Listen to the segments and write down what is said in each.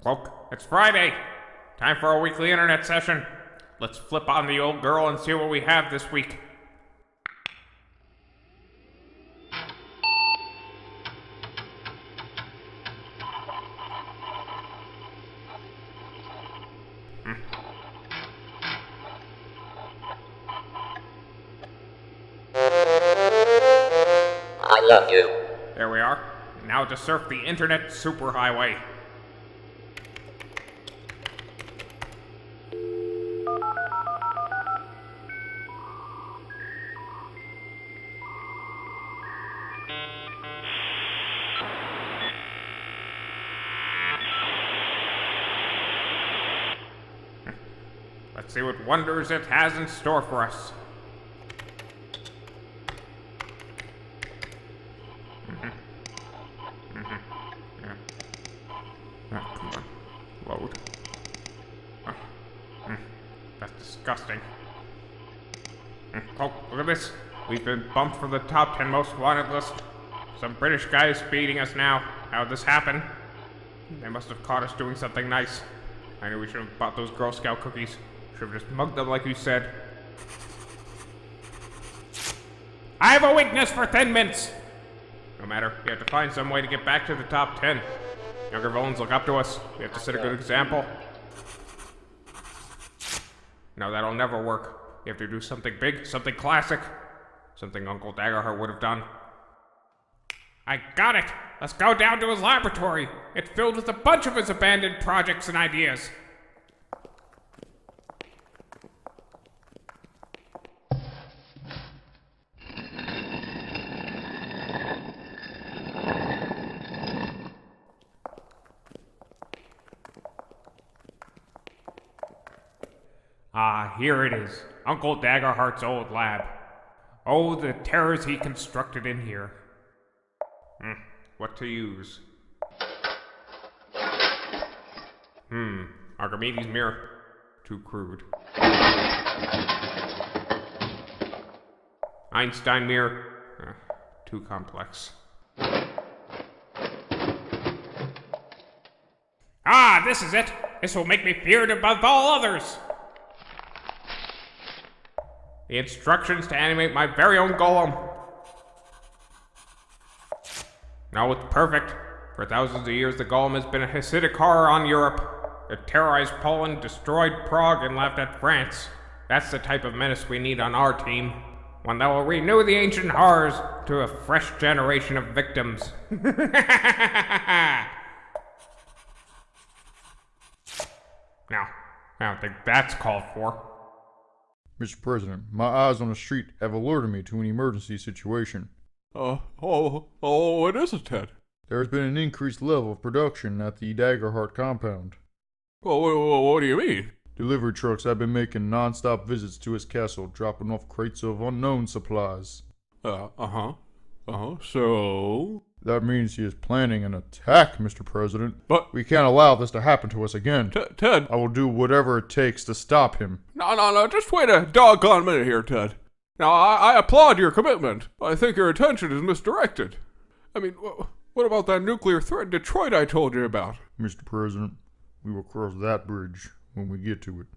Cloak, it's Friday. Time for our weekly internet session. Let's flip on the old girl and see what we have this week. I love you. There we are. Now to surf the internet superhighway. Let's see what wonders it has in store for us. Oh, come on. Load. That's disgusting. Oh, look at this. We've been bumped from the top 10 most wanted list. Some British guy is speeding us now. How'd this happen? They must have caught us doing something nice. I knew we should have bought those Girl Scout cookies. Should have just mugged them like you said. I have a weakness for Thin Mints! No matter, we have to find some way to get back to the top 10. Younger villains look up to us. We have to set a good example. No, that'll never work. We have to do something big, something classic. Something Uncle Daggerheart would have done. I got it! Let's go down to his laboratory. It's filled with a bunch of his abandoned projects and ideas. Ah, here it is. Uncle Daggerheart's old lab. Oh, the terrors he constructed in here. What to use? Archimedes' mirror. Too crude. Einstein mirror. Too complex. Ah, this is it! This will make me feared above all others! The instructions to animate my very own golem. Now it's perfect. For thousands of years, the golem has been a Hasidic horror on Europe. It terrorized Poland, destroyed Prague, and laughed at France. That's the type of menace we need on our team. One that will renew the ancient horrors to a fresh generation of victims. Now, I don't think that's called for. Mr. President, my eyes on the street have alerted me to an emergency situation. What is it, Ted? There has been an increased level of production at the Daggerheart compound. What do you mean? Delivery trucks have been making non-stop visits to his castle, dropping off crates of unknown supplies. So? That means he is planning an attack, Mr. President. But we can't allow this to happen to us again. Ted! I will do whatever it takes to stop him. No, just wait a doggone minute here, Ted. Now, I applaud your commitment, but I think your attention is misdirected. I mean, what about that nuclear threat in Detroit I told you about? Mr. President, we will cross that bridge when we get to it.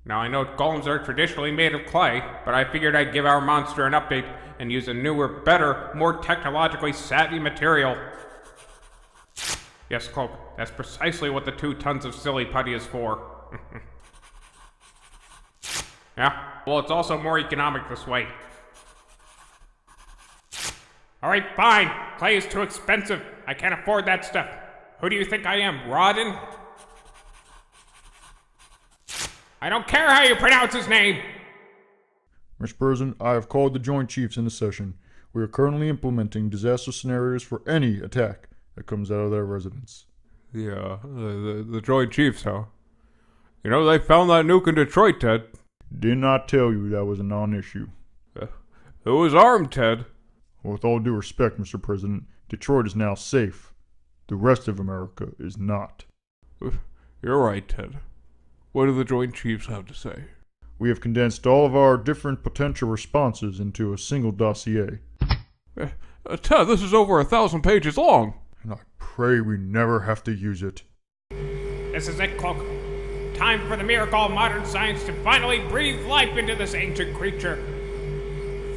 Now, I know golems are traditionally made of clay, but I figured I'd give our monster an update and use a newer, better, more technologically savvy material. Yes, Cloak, that's precisely what the 2 tons of silly putty is for. Yeah, well, it's also more economic this way. Alright, fine. Clay is too expensive. I can't afford that stuff. Who do you think I am, Rodden? I don't care how you pronounce his name! Mr. President, I have called the Joint Chiefs into session. We are currently implementing disaster scenarios for any attack that comes out of their residence. Yeah, the Joint Chiefs, huh? You know, they found that nuke in Detroit, Ted. Did not tell you that was a non-issue. It was armed, Ted. With all due respect, Mr. President, Detroit is now safe. The rest of America is not. You're right, Ted. What do the Joint Chiefs have to say? We have condensed all of our different potential responses into a single dossier. Ted, this is over 1,000 pages long. And I pray we never have to use it. This is it, Cloak. Time for the miracle of modern science to finally breathe life into this ancient creature.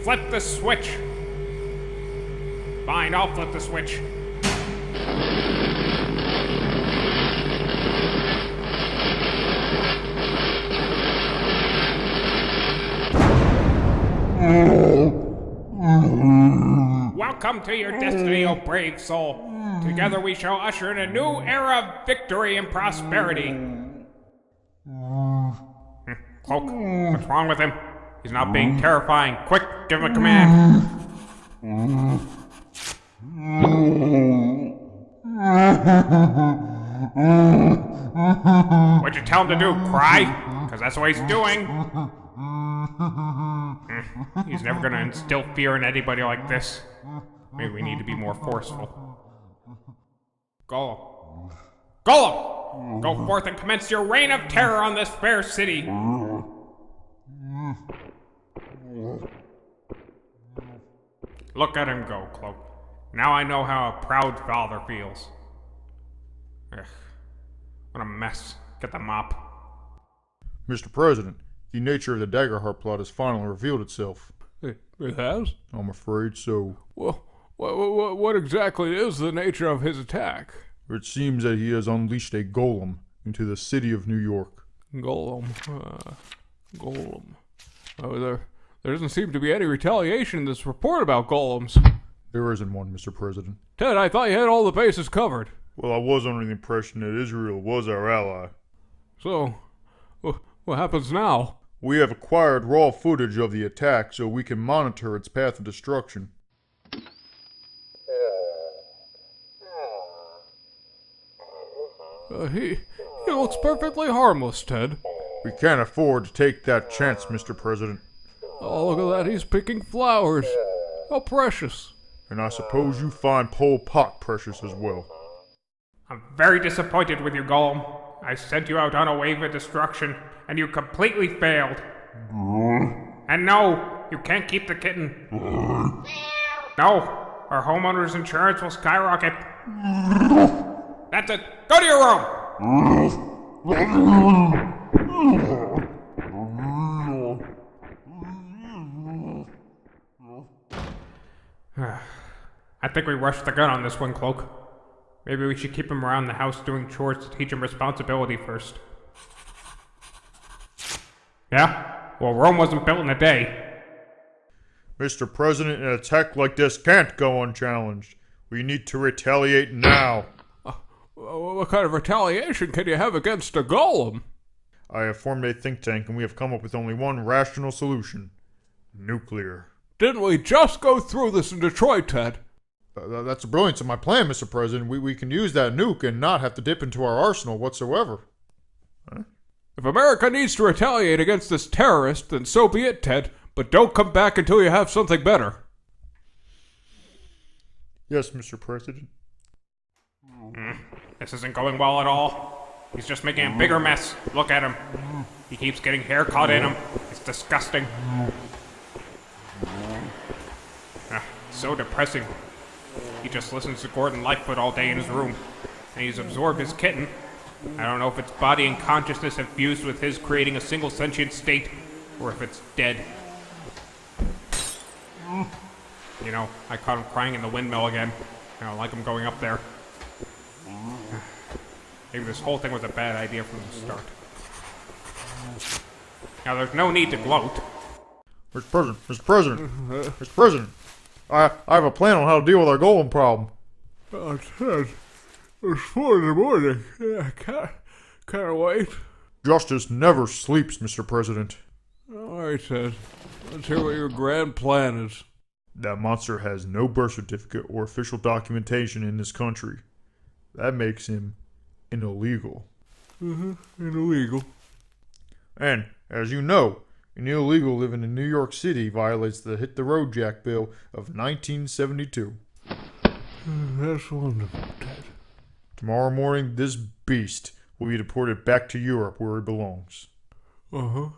Flip the switch. Fine, I'll flip the switch. Welcome to your destiny, O brave soul. Together we shall usher in a new era of victory and prosperity. Cloak, what's wrong with him? He's not being terrifying. Quick, give him a command. What'd you tell him to do? Cry? Because that's what he's doing. He's never gonna instill fear in anybody like this. Maybe we need to be more forceful. Golem. Golem! Go forth and commence your reign of terror on this fair city. Look at him go, Cloak. Now I know how a proud father feels. Ugh. What a mess. Get the mop. Mr. President, the nature of the Daggerheart plot has finally revealed itself. It has? I'm afraid so. Well, what exactly is the nature of his attack? It seems that he has unleashed a golem into the city of New York. Golem. Golem. Oh, there doesn't seem to be any retaliation in this report about golems. There isn't one, Mr. President. Ted, I thought you had all the bases covered. Well, I was under the impression that Israel was our ally. So, what happens now? We have acquired raw footage of the attack so we can monitor its path of destruction. He looks perfectly harmless, Ted. We can't afford to take that chance, Mr. President. Oh, look at that, he's picking flowers. How precious. And I suppose you find Pol Pot precious as well. I'm very disappointed with you, Golem. I sent you out on a wave of destruction, and you completely failed. And no, you can't keep the kitten. No, our homeowner's insurance will skyrocket. That's it. Go to your room! I think we rushed the gun on this one, Cloak. Maybe we should keep him around the house doing chores to teach him responsibility first. Yeah? Well, Rome wasn't built in a day. Mr. President, an attack like this can't go unchallenged. We need to retaliate now. What kind of retaliation can you have against a golem? I have formed a think tank and we have come up with only one rational solution. Nuclear. Didn't we just go through this in Detroit, Ted? That's the brilliance of my plan, Mr. President. We can use that nuke and not have to dip into our arsenal whatsoever. Huh? If America needs to retaliate against this terrorist, then so be it, Ted. But don't come back until you have something better. Yes, Mr. President. This isn't going well at all. He's just making a bigger mess. Look at him. He keeps getting hair caught in him. It's disgusting. So depressing. He just listens to Gordon Lightfoot all day in his room. And he's absorbed his kitten. I don't know if its body and consciousness have fused with his, creating a single sentient state, or if it's dead. You know, I caught him crying in the windmill again. I don't like him going up there. Maybe this whole thing was a bad idea from the start. Now, there's no need to gloat. Mr. President, Mr. President, Mr. President, I have a plan on how to deal with our golem problem. Oh, Ted, it's 4 in the morning. Can't I wait? Justice never sleeps, Mr. President. All right, Ted. Let's hear what your grand plan is. That monster has no birth certificate or official documentation in this country. That makes him an illegal. An illegal. And, as you know, an illegal living in New York City violates the Hit the Road Jack Bill of 1972. That's wonderful, Ted. Tomorrow morning, this beast will be deported back to Europe where he belongs. Uh-huh.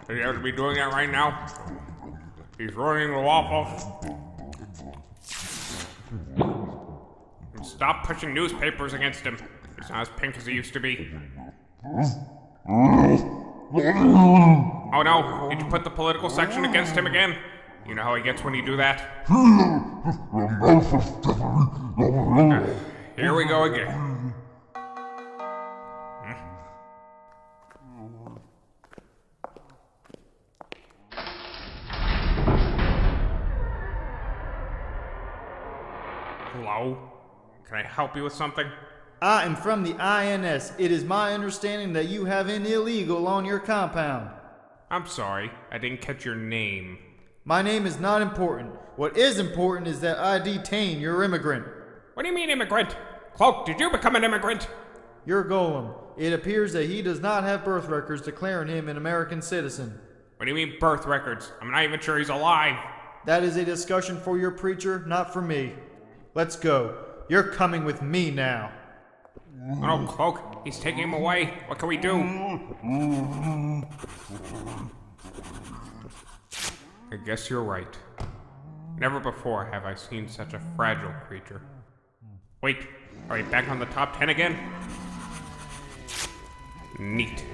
He has to be doing that right now. He's ruining the waffles. And stop pushing newspapers against him. He's not as pink as he used to be. Oh no, did you put the political section against him again? You know how he gets when you do that? Here we go again. Hello? Can I help you with something? I am from the INS. It is my understanding that you have an illegal on your compound. I'm sorry, I didn't catch your name. My name is not important. What is important is that I detain your immigrant. What do you mean immigrant? Cloak, did you become an immigrant? Your golem. It appears that he does not have birth records declaring him an American citizen. What do you mean birth records? I'm not even sure he's alive. That is a discussion for your preacher, not for me. Let's go. You're coming with me now. Oh no, Cloak, he's taking him away. What can we do? I guess you're right. Never before have I seen such a fragile creature. Wait, are we back on the top 10 again? Neat.